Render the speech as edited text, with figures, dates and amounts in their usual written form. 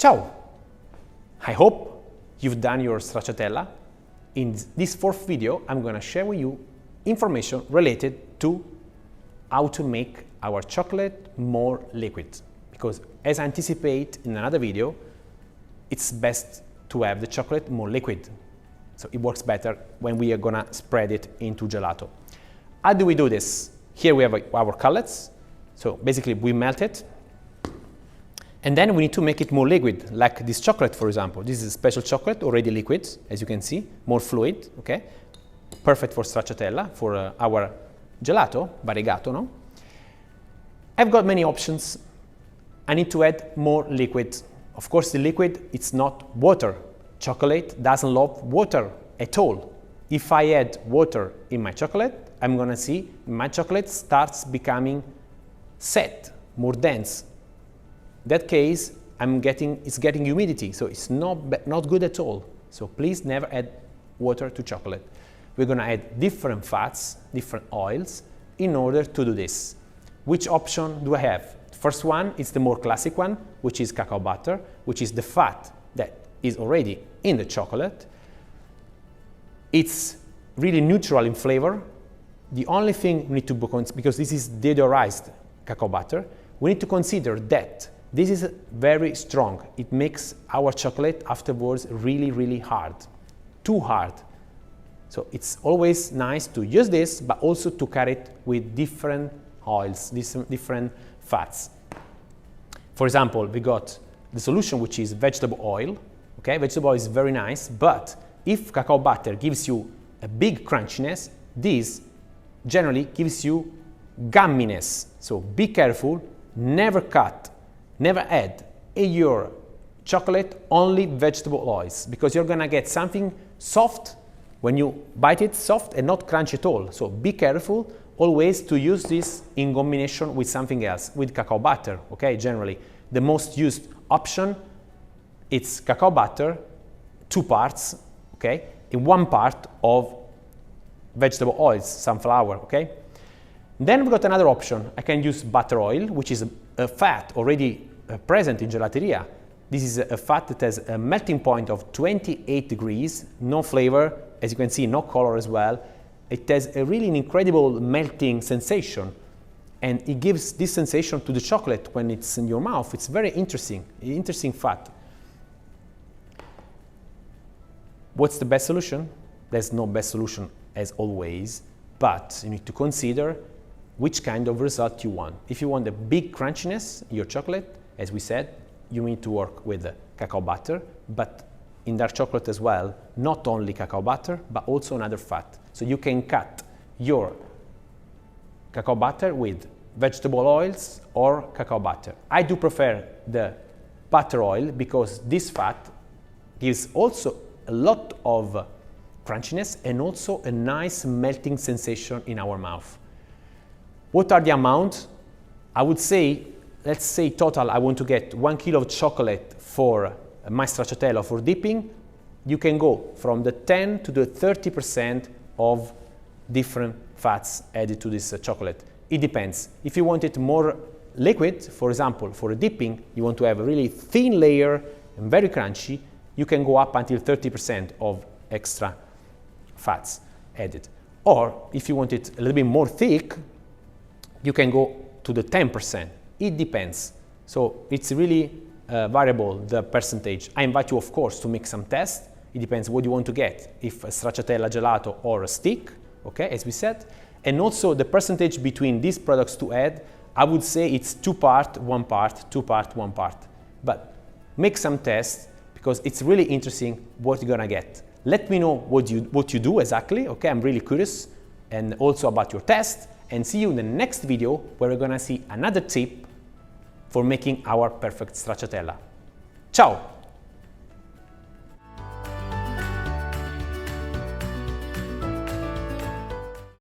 Ciao! I hope you've done your stracciatella. In this fourth video, I'm going to share with you information related to how to make our chocolate more liquid. Because as I anticipate in another video, it's best to have the chocolate more liquid. So it works better when we are going to spread it into gelato. How do we do this? Here we have our cullets. So basically we melt it. And then we need to make it more liquid, like this chocolate, for example. This is a special chocolate, already liquid, as you can see, more fluid, okay? Perfect for stracciatella, for our gelato, variegato, no? I've got many options. I need to add more liquid. Of course, the liquid, it's not water. Chocolate doesn't love water at all. If I add water in my chocolate, I'm gonna see my chocolate starts becoming set, more dense. In that case, it's getting humidity, so it's not good at all. So please never add water to chocolate. We're going to add different fats, different oils in order to do this. Which option do I have? The first one is the more classic one, which is cacao butter, which is the fat that is already in the chocolate. It's really neutral in flavor. The only thing we need to, because this is deodorized cacao butter, we need to consider that this is very strong. It makes our chocolate afterwards really, really hard, too hard. So it's always nice to use this, but also to carry it with different oils, different fats. For example, we got the solution, which is vegetable oil. Okay, vegetable oil is very nice, but if cacao butter gives you a big crunchiness, this generally gives you gumminess. So be careful, never add in your chocolate only vegetable oils, because you're gonna get something soft when you bite it, soft and not crunchy at all. So be careful always to use this in combination with something else, with cacao butter, okay? Generally, the most used option, it's cacao butter, 2 parts, okay? In 1 part of vegetable oils, sunflower, okay? Then we've got another option. I can use butter oil, which is a fat already present in gelateria. This is a fat that has a melting point of 28 degrees, no flavor, as you can see, no color as well. It has a really incredible melting sensation, and it gives this sensation to the chocolate when it's in your mouth. It's very interesting fat. What's the best solution? There's no best solution as always, but you need to consider which kind of result you want. If you want a big crunchiness in your chocolate, as we said, you need to work with cacao butter, but in dark chocolate as well, not only cacao butter, but also another fat. So you can cut your cacao butter with vegetable oils or cacao butter. I do prefer the butter oil because this fat gives also a lot of crunchiness and also a nice melting sensation in our mouth. What are the amount? I would say, let's say total I want to get 1 kilo of chocolate for my stracciatella for dipping. You can go from the 10 to the 30% of different fats added to this chocolate. It depends. If you want it more liquid, for example, for a dipping, you want to have a really thin layer and very crunchy, you can go up until 30% of extra fats added. Or if you want it a little bit more thick, you can go to the 10%. It depends. So it's really variable, the percentage. I invite you, of course, to make some tests. It depends what you want to get, if a stracciatella gelato or a stick, okay, as we said. And also the percentage between these products to add, I would say it's 2 part, 1 part, 2 part, 1 part. But make some tests because it's really interesting what you're gonna get. Let me know what you do exactly, okay? I'm really curious, and also about your test. And see you in the next video where we're gonna see another tip for making our perfect stracciatella. Ciao!